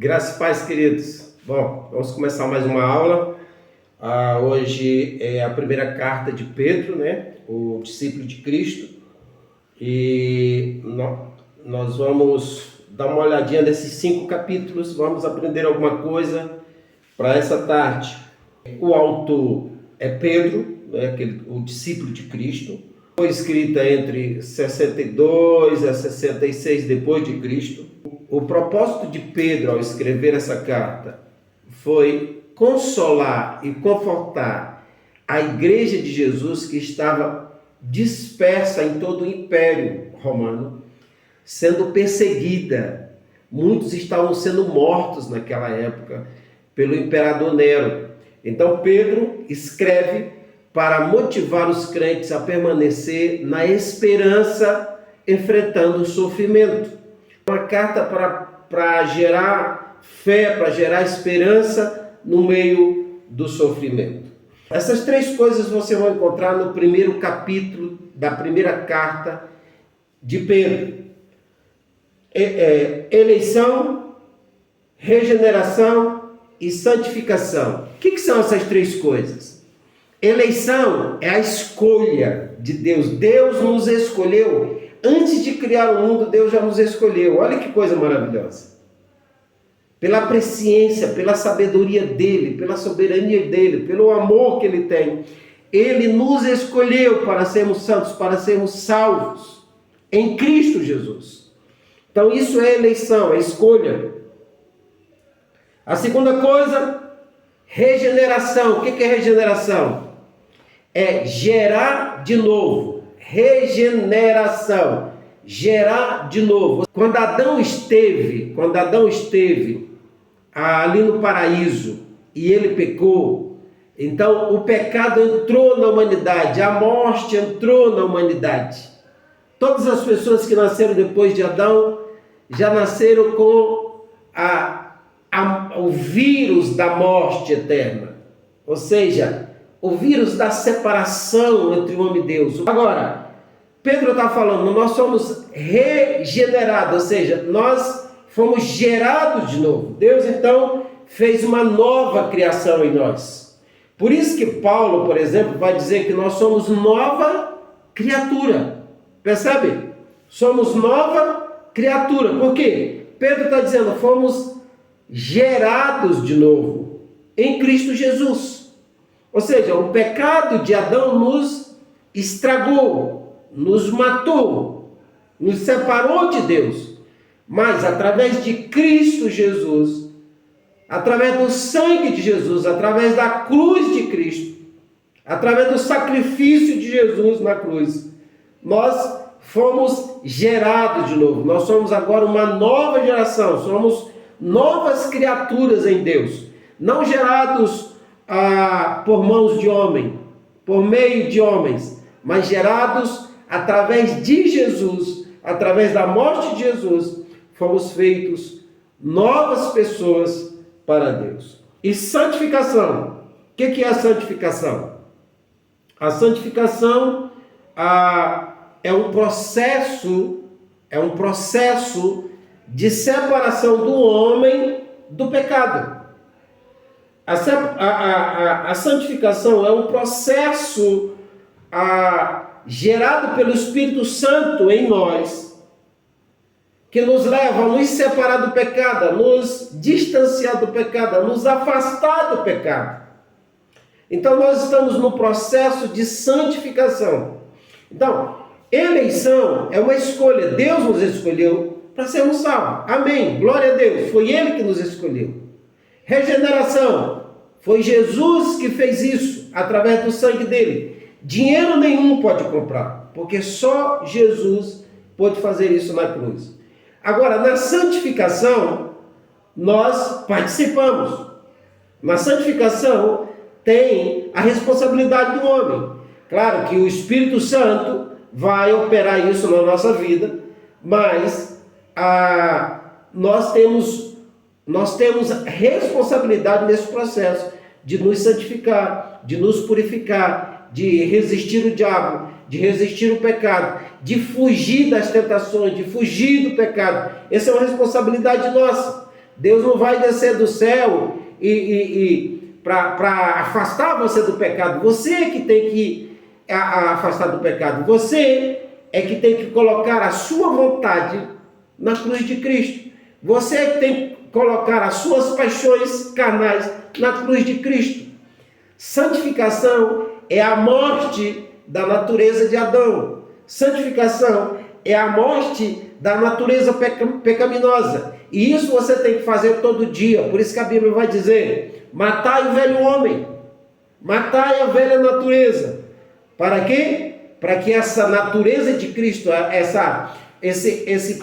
Graças e paz, queridos. Bom, vamos começar mais uma aula. Hoje é a primeira carta de Pedro, né? O discípulo de Cristo. E nós vamos dar uma olhadinha nesses 5 capítulos, vamos aprender alguma coisa para essa tarde. O autor é Pedro, né? O discípulo de Cristo. Foi escrita entre 62 a 66 depois de Cristo. O propósito de Pedro ao escrever essa carta foi consolar e confortar a igreja de Jesus que estava dispersa em todo o Império Romano, sendo perseguida. Muitos estavam sendo mortos naquela época pelo imperador Nero. Então Pedro escreve para motivar os crentes a permanecer na esperança, enfrentando o sofrimento. Uma carta para gerar fé, para gerar esperança no meio do sofrimento. Essas 3 coisas você vai encontrar no primeiro capítulo da primeira carta de Pedro. Eleição, regeneração e santificação. O que são essas 3 coisas? Eleição é a escolha de Deus. Deus nos escolheu. Antes de criar o mundo, Deus já nos escolheu. Olha que coisa maravilhosa. Pela presciência, pela sabedoria dele, pela soberania dele, pelo amor que ele tem. Ele nos escolheu para sermos santos, para sermos salvos em Cristo Jesus. Então isso é eleição, é escolha. A segunda coisa, regeneração. O que é regeneração? É gerar de novo. Regeneração, gerar de novo. Quando Adão esteve ali no paraíso e ele pecou, então o pecado entrou na humanidade, a morte entrou na humanidade. Todas as pessoas que nasceram depois de Adão já nasceram com o vírus da morte eterna, ou seja, o vírus da separação entre o homem e Deus. Agora, Pedro está falando, nós somos regenerados, ou seja, nós fomos gerados de novo. Deus, então, fez uma nova criação em nós. Por isso que Paulo, por exemplo, vai dizer que nós somos nova criatura. Percebe? Somos nova criatura. Por quê? Pedro está dizendo, fomos gerados de novo em Cristo Jesus. Ou seja, o pecado de Adão nos estragou, nos matou, nos separou de Deus. Mas através de Cristo Jesus, através do sangue de Jesus, através da cruz de Cristo, através do sacrifício de Jesus na cruz, nós fomos gerados de novo. Nós somos agora uma nova geração, somos novas criaturas em Deus. Não gerados por mãos de homem, por meio de homens, mas gerados através de Jesus, através da morte de Jesus, fomos feitos novas pessoas para Deus. E santificação. O que é a santificação? A santificação é um processo de separação do homem do pecado. A santificação é um processo gerado pelo Espírito Santo em nós, que nos leva a nos separar do pecado, a nos distanciar do pecado, a nos afastar do pecado. Então nós estamos no processo de santificação. Então, eleição é uma escolha. Deus nos escolheu para sermos salvos. Amém. Glória a Deus. Foi Ele que nos escolheu. Regeneração. Foi Jesus que fez isso através do sangue dele. Dinheiro nenhum pode comprar, porque só Jesus pôde fazer isso na cruz. Agora, na santificação, nós participamos. Na santificação tem a responsabilidade do homem. Claro que o Espírito Santo vai operar isso na nossa vida, mas nós temos responsabilidade nesse processo de nos santificar, de nos purificar, de resistir o diabo, de resistir o pecado, de fugir das tentações, de fugir do pecado. Essa é uma responsabilidade nossa. Deus não vai descer do céu para afastar você do pecado. Você é que tem que afastar do pecado. Você é que tem que colocar a sua vontade na cruz de Cristo. Você é que tem que colocar as suas paixões carnais na cruz de Cristo. Santificação é a morte da natureza de Adão. Santificação é a morte da natureza pecaminosa. E isso você tem que fazer todo dia. Por isso que a Bíblia vai dizer: matai o velho homem, matai a velha natureza. Para quê? Para que essa natureza de Cristo, esse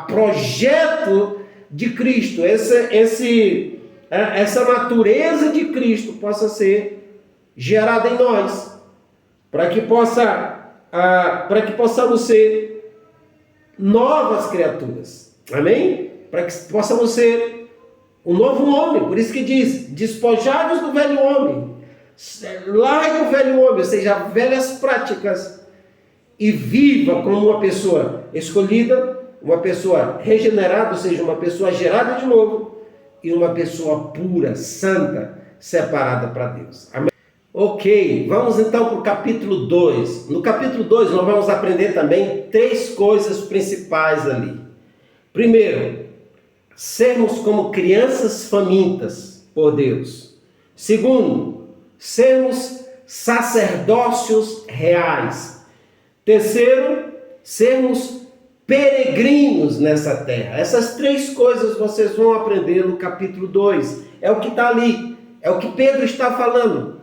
projeto de Cristo, essa natureza de Cristo possa ser gerada em nós, para que possamos ser novas criaturas. Amém? Para que possamos ser um novo homem. Por isso que diz: despojai-vos do velho homem, largue o velho homem, ou seja, velhas práticas, e viva como uma pessoa escolhida, uma pessoa regenerada, ou seja, uma pessoa gerada de novo, e uma pessoa pura, santa, separada para Deus. Amém? Ok, vamos então para o capítulo 2. No capítulo 2 nós vamos aprender também 3 coisas principais ali. Primeiro, sermos como crianças famintas por Deus. Segundo, sermos sacerdócios reais. Terceiro, sermos peregrinos nessa terra. Essas 3 coisas vocês vão aprender no capítulo 2. É o que está ali, é o que Pedro está falando.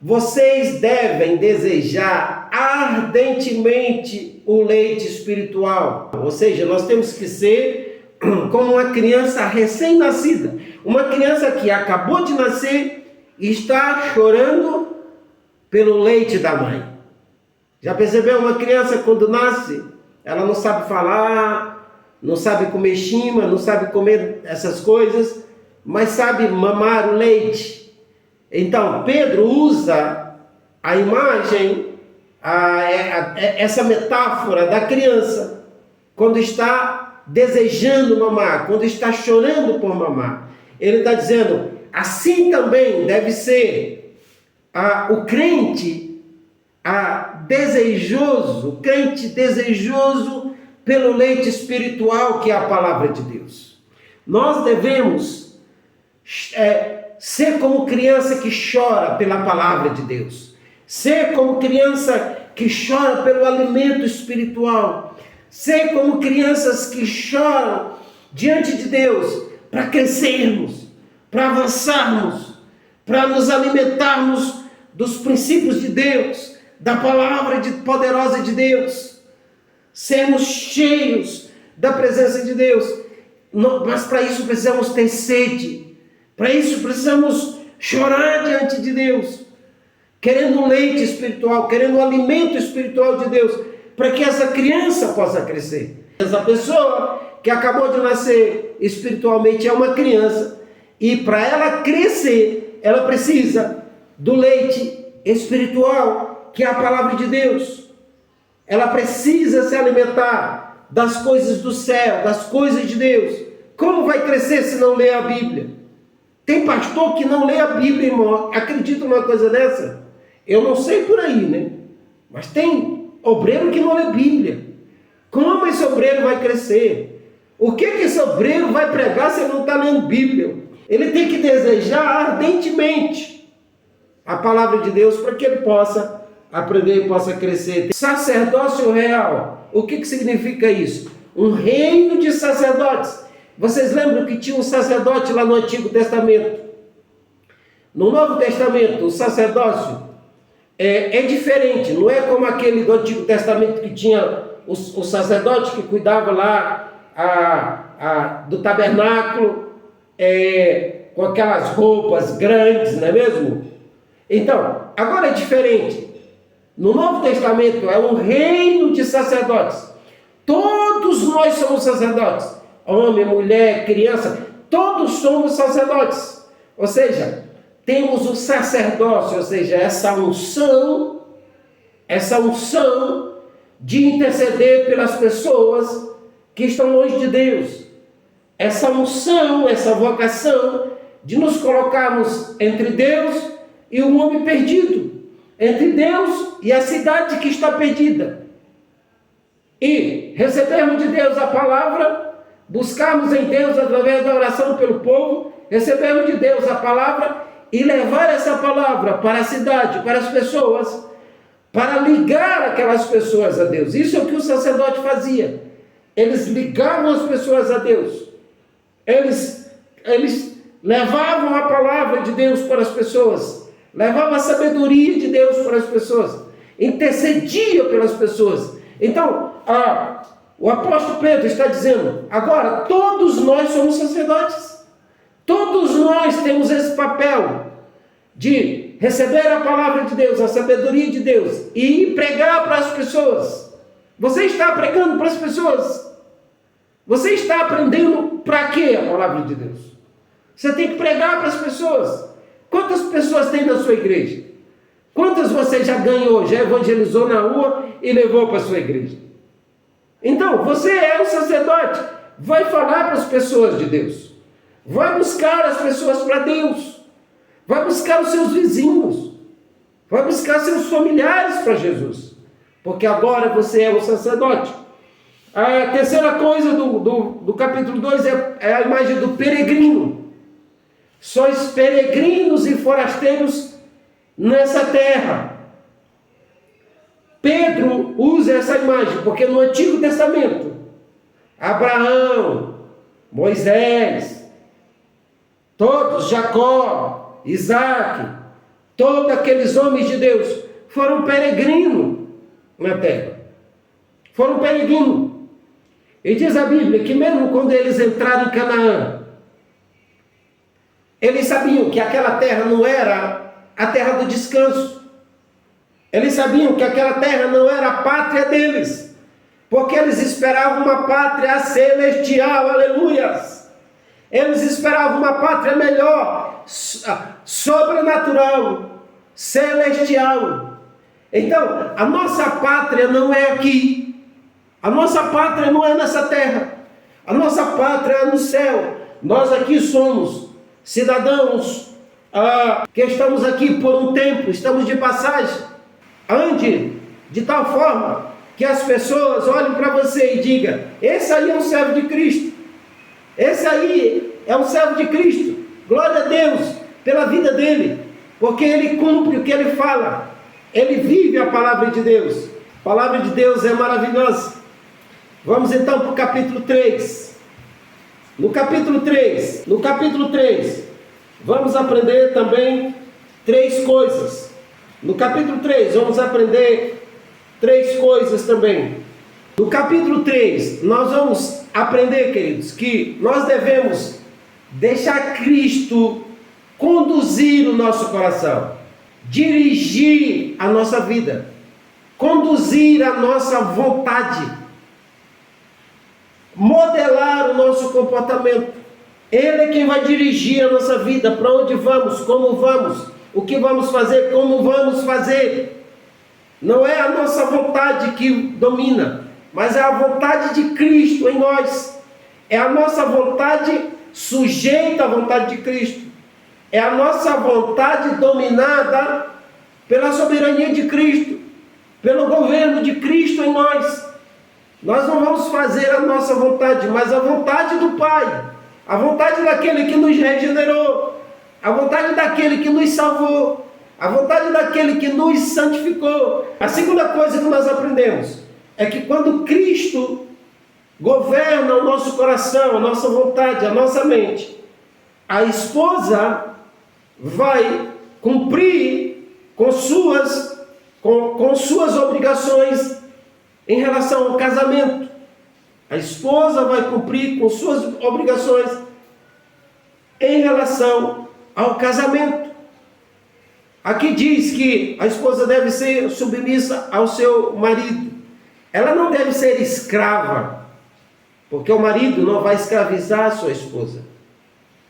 Vocês devem desejar ardentemente o leite espiritual. Ou seja, nós temos que ser como uma criança recém-nascida. Uma criança que acabou de nascer e está chorando pelo leite da mãe. Já percebeu? Uma criança quando nasce, ela não sabe falar, não sabe comer chima, não sabe comer essas coisas, mas sabe mamar o leite. Então, Pedro usa a imagem, essa metáfora da criança, quando está desejando mamar, quando está chorando por mamar. Ele está dizendo, assim também deve ser o crente desejoso pelo leite espiritual, que é a palavra de Deus. Nós devemos ser como criança que chora pela palavra de Deus. Ser como criança que chora pelo alimento espiritual. Ser como crianças que choram diante de Deus para crescermos, para avançarmos, para nos alimentarmos dos princípios de Deus, da palavra poderosa de Deus. Sermos cheios da presença de Deus. Mas para isso precisamos ter sede. Para isso precisamos chorar diante de Deus, querendo leite espiritual, querendo o alimento espiritual de Deus, para que essa criança possa crescer. Essa pessoa que acabou de nascer espiritualmente é uma criança, e para ela crescer, ela precisa do leite espiritual, que é a palavra de Deus. Ela precisa se alimentar das coisas do céu, das coisas de Deus. Como vai crescer se não ler a Bíblia? Tem pastor que não lê a Bíblia, irmão. Acredita numa coisa dessa? Eu não sei por aí, né? Mas tem obreiro que não lê Bíblia. Como esse obreiro vai crescer? O que esse obreiro vai pregar se ele não está lendo Bíblia? Ele tem que desejar ardentemente a palavra de Deus para que ele possa aprender e possa crescer. Sacerdócio real. O que significa isso? Um reino de sacerdotes. Vocês lembram que tinha um sacerdote lá no Antigo Testamento? No Novo Testamento, o sacerdócio é diferente. Não é como aquele do Antigo Testamento que tinha o sacerdote que cuidava lá do tabernáculo, com aquelas roupas grandes, não é mesmo? Então, agora é diferente. No Novo Testamento é um reino de sacerdotes. Todos nós somos sacerdotes. Homem, mulher, criança, todos somos sacerdotes. Ou seja, temos o sacerdócio, ou seja, essa unção de interceder pelas pessoas que estão longe de Deus. essa unção, essa vocação de nos colocarmos entre Deus e o homem perdido, entre Deus e a cidade que está perdida. E recebermos de Deus a palavra, buscarmos em Deus através da oração pelo povo, recebermos de Deus a palavra e levar essa palavra para a cidade, para as pessoas, para ligar aquelas pessoas a Deus. Isso é o que o sacerdote fazia. Eles ligavam as pessoas a Deus. Eles levavam a palavra de Deus para as pessoas, levavam a sabedoria de Deus para as pessoas, intercedia pelas pessoas. Então, o apóstolo Pedro está dizendo, agora todos nós somos sacerdotes, todos nós temos esse papel de receber a palavra de Deus, a sabedoria de Deus e ir pregar para as pessoas. Você está pregando para as pessoas? Você está aprendendo para quê a palavra de Deus? Você tem que pregar para as pessoas. Quantas pessoas tem na sua igreja? Quantas você já ganhou, já evangelizou na rua e levou para a sua igreja? Então, você é o sacerdote. Vai falar para as pessoas de Deus. Vai buscar as pessoas para Deus. Vai buscar os seus vizinhos. Vai buscar seus familiares para Jesus. Porque agora você é o sacerdote. A terceira coisa do capítulo 2 é a imagem do peregrino. Sois peregrinos e forasteiros nessa terra. Pedro usa essa imagem, porque no Antigo Testamento, Abraão, Moisés, todos, Jacó, Isaac, todos aqueles homens de Deus foram peregrinos na terra. Foram peregrinos. E diz a Bíblia que mesmo quando eles entraram em Canaã, eles sabiam que aquela terra não era a terra do descanso. Eles sabiam que aquela terra não era a pátria deles, porque eles esperavam uma pátria celestial, aleluias. Eles esperavam uma pátria melhor, sobrenatural, celestial. Então, a nossa pátria não é aqui. A nossa pátria não é nessa terra. A nossa pátria é no céu. Nós aqui somos cidadãos que estamos aqui por um tempo, estamos de passagem. Ande de tal forma que as pessoas olhem para você e digam: esse aí é um servo de Cristo. Esse aí é um servo de Cristo. Glória a Deus pela vida dele, porque ele cumpre o que ele fala. Ele vive a palavra de Deus. A palavra de Deus é maravilhosa. Vamos então para o capítulo 3. No capítulo 3, vamos aprender também 3 coisas. No capítulo 3, vamos aprender 3 coisas também. No capítulo 3, nós vamos aprender, queridos, que nós devemos deixar Cristo conduzir o nosso coração, dirigir a nossa vida, conduzir a nossa vontade, modelar o nosso comportamento. Ele é quem vai dirigir a nossa vida, para onde vamos, como vamos, o que vamos fazer, como vamos fazer. Não é a nossa vontade que domina, mas é a vontade de Cristo em nós. É a nossa vontade sujeita à vontade de Cristo. É a nossa vontade dominada pela soberania de Cristo, pelo governo de Cristo em nós. Nós não vamos fazer a nossa vontade, mas a vontade do Pai, a vontade daquele que nos regenerou, a vontade daquele que nos salvou, a vontade daquele que nos santificou. A segunda coisa que nós aprendemos é que quando Cristo governa o nosso coração, a nossa vontade, a nossa mente, a esposa vai cumprir com suas obrigações em relação ao casamento. A esposa vai cumprir com suas obrigações em relação ao casamento. Aqui diz que a esposa deve ser submissa ao seu marido. Ela não deve ser escrava, porque o marido não vai escravizar a sua esposa.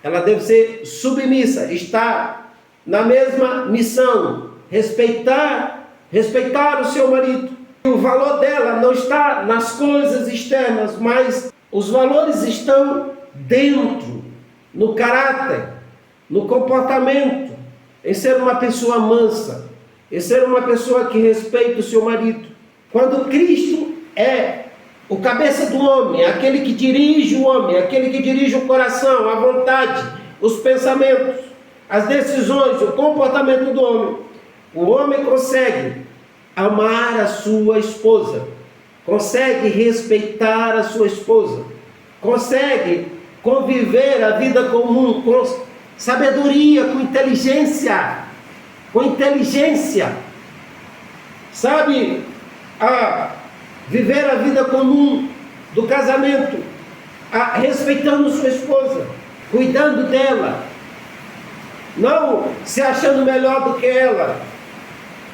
Ela deve ser submissa, estar na mesma missão, respeitar o seu marido. O valor dela não está nas coisas externas, mas os valores estão dentro, no caráter, no comportamento, em ser uma pessoa mansa, em ser uma pessoa que respeita o seu marido. Quando Cristo é o cabeça do homem, aquele que dirige o homem, aquele que dirige o coração, a vontade, os pensamentos, as decisões, o comportamento do homem, o homem consegue amar a sua esposa, consegue respeitar a sua esposa, consegue conviver a vida comum com sabedoria, com inteligência, sabe, viver a vida comum do casamento, respeitando sua esposa, cuidando dela, não se achando melhor do que ela.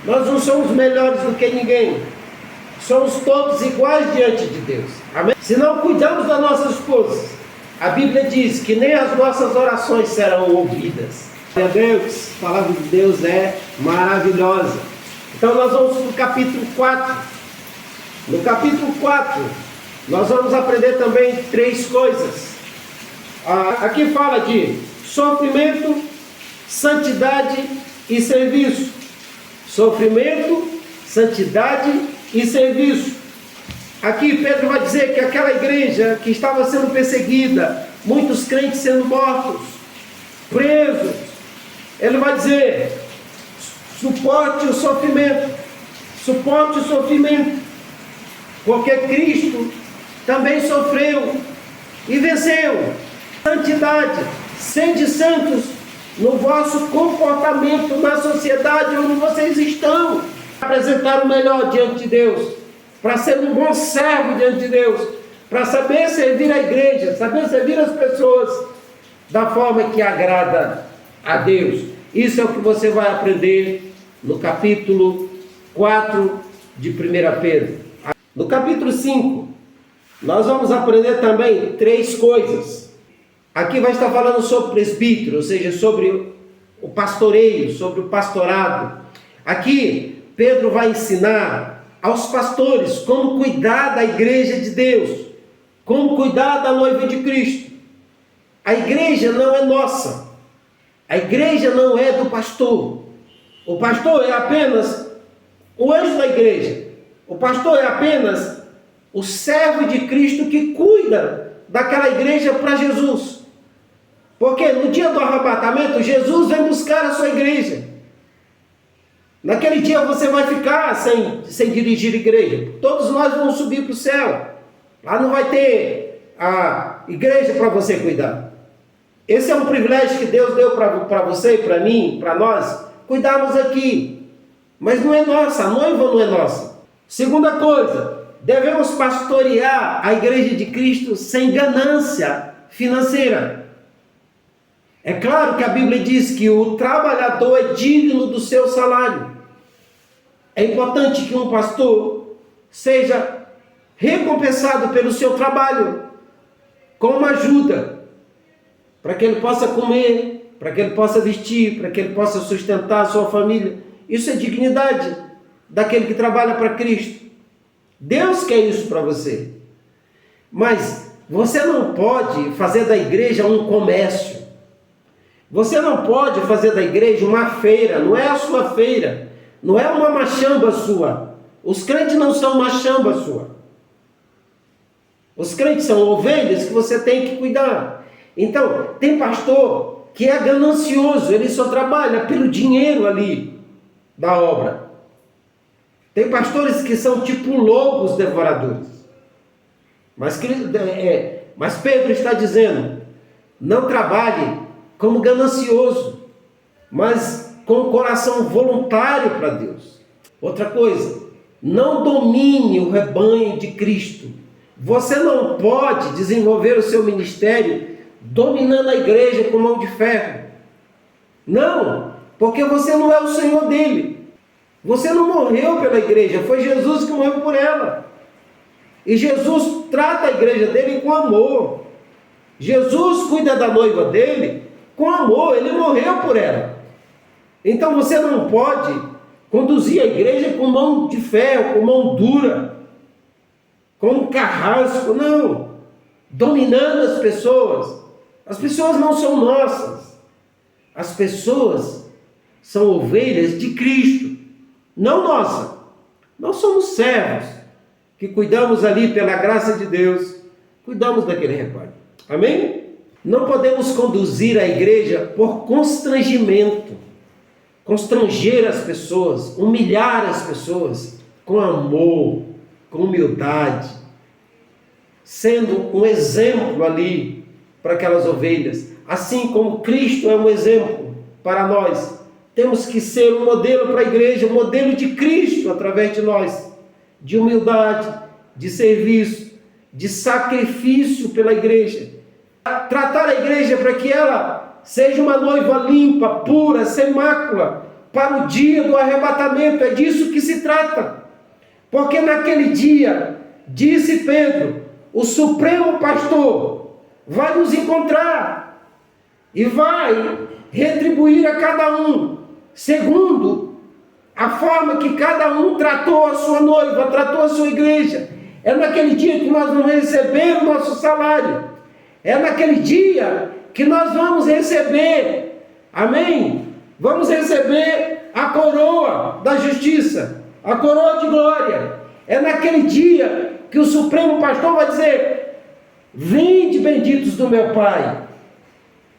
Nós não somos melhores do que ninguém, somos todos iguais diante de Deus. Amém? Se não cuidamos das nossas esposas, a Bíblia diz que nem as nossas orações serão ouvidas. Meu Deus, a palavra de Deus é maravilhosa. Então nós vamos para o capítulo 4. No capítulo 4, nós vamos aprender também 3 coisas. Aqui fala de sofrimento, santidade e serviço. Sofrimento, santidade e serviço. Aqui Pedro vai dizer que aquela igreja que estava sendo perseguida, muitos crentes sendo mortos, presos, ele vai dizer: suporte o sofrimento, porque Cristo também sofreu e venceu. Santidade, sede santos no vosso comportamento na sociedade onde vocês estão, apresentar o melhor diante de Deus, para ser um bom servo diante de Deus, para saber servir a igreja, saber servir as pessoas da forma que agrada a Deus. Isso é o que você vai aprender no capítulo 4 de 1 Pedro. No capítulo 5, nós vamos aprender também 3 coisas. Aqui vai estar falando sobre presbítero, ou seja, sobre o pastoreio, sobre o pastorado. Aqui Pedro vai ensinar aos pastores como cuidar da igreja de Deus, como cuidar da noiva de Cristo. A igreja não é nossa, a igreja não é do pastor. O pastor é apenas o anjo da igreja, o pastor é apenas o servo de Cristo que cuida daquela igreja para Jesus. Porque no dia do arrebatamento, Jesus vem buscar a sua igreja. Naquele dia você vai ficar sem dirigir a igreja. Todos nós vamos subir para o céu. Lá não vai ter a igreja para você cuidar. Esse é um privilégio que Deus deu para você, para mim, para nós, cuidarmos aqui. Mas não é nossa, a noiva não é nossa. Segunda coisa, devemos pastorear a igreja de Cristo sem ganância financeira. É claro que a Bíblia diz que o trabalhador é digno do seu salário. É importante que um pastor seja recompensado pelo seu trabalho, com uma ajuda, para que ele possa comer, para que ele possa vestir, para que ele possa sustentar a sua família. Isso é dignidade daquele que trabalha para Cristo. Deus quer isso para você. Mas você não pode fazer da igreja um comércio. Você não pode fazer da igreja uma feira, não é a sua feira, não é uma machamba sua. Os crentes não são machamba sua. Os crentes são ovelhas que você tem que cuidar. Então, tem pastor que é ganancioso, ele só trabalha pelo dinheiro ali da obra. Tem pastores que são tipo lobos devoradores. Mas Pedro está dizendo, não trabalhe como ganancioso, mas com o coração voluntário para Deus. Outra coisa, não domine o rebanho de Cristo. Você não pode desenvolver o seu ministério dominando a igreja com mão de ferro. Não, porque você não é o Senhor dele. Você não morreu pela igreja, foi Jesus que morreu por ela. E Jesus trata a igreja dele com amor. Jesus cuida da noiva dele com amor, ele morreu por ela. Então você não pode conduzir a igreja com mão de ferro, com mão dura, com um carrasco, não. dominando as pessoas. As pessoas não são nossas. As pessoas são ovelhas de Cristo, não nossa. Nós somos servos que cuidamos ali pela graça de Deus, cuidamos daquele rebanho. Amém? Não podemos conduzir a igreja por constrangimento, constranger as pessoas, humilhar as pessoas com amor, com humildade, sendo um exemplo ali para aquelas ovelhas. Assim como Cristo é um exemplo para nós, temos que ser um modelo para a igreja, um modelo de Cristo através de nós, de humildade, de serviço, de sacrifício pela igreja. Tratar a igreja para que ela seja uma noiva limpa, pura, sem mácula, para o dia do arrebatamento. É disso que se trata. Porque naquele dia, disse Pedro, o Supremo Pastor vai nos encontrar e vai retribuir a cada um, segundo a forma que cada um tratou a sua noiva, tratou a sua igreja. É naquele dia que nós vamos receber o nosso salário. É naquele dia que nós vamos receber, amém? Vamos receber a coroa da justiça, a coroa de glória. É naquele dia que o Supremo Pastor vai dizer: vinde, benditos do meu Pai,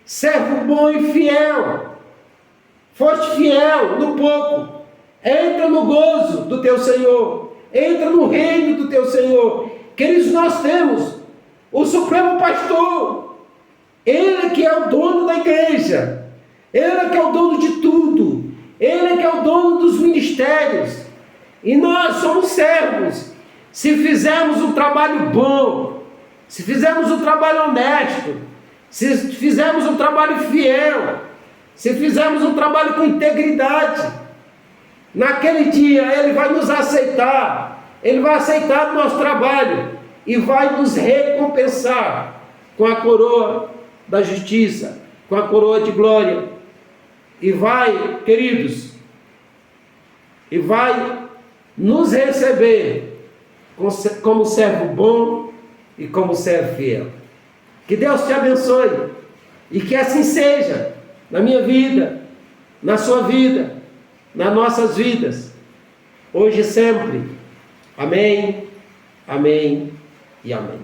servo bom e fiel, foste fiel no pouco, entra no gozo do teu Senhor, entra no reino do teu Senhor. Queridos, nós temos o Supremo Pastor, Ele que é o dono da igreja, Ele que é o dono de tudo, Ele que é o dono dos ministérios, e nós somos servos. Se fizermos um trabalho bom, se fizermos um trabalho honesto, se fizermos um trabalho fiel, se fizermos um trabalho com integridade, naquele dia Ele vai nos aceitar, Ele vai aceitar o nosso trabalho e vai nos recompensar com a coroa da justiça, com a coroa de glória. E vai, queridos, e vai nos receber como servo bom e como servo fiel. Que Deus te abençoe e que assim seja na minha vida, na sua vida, nas nossas vidas, hoje e sempre. Amém, amém e amém.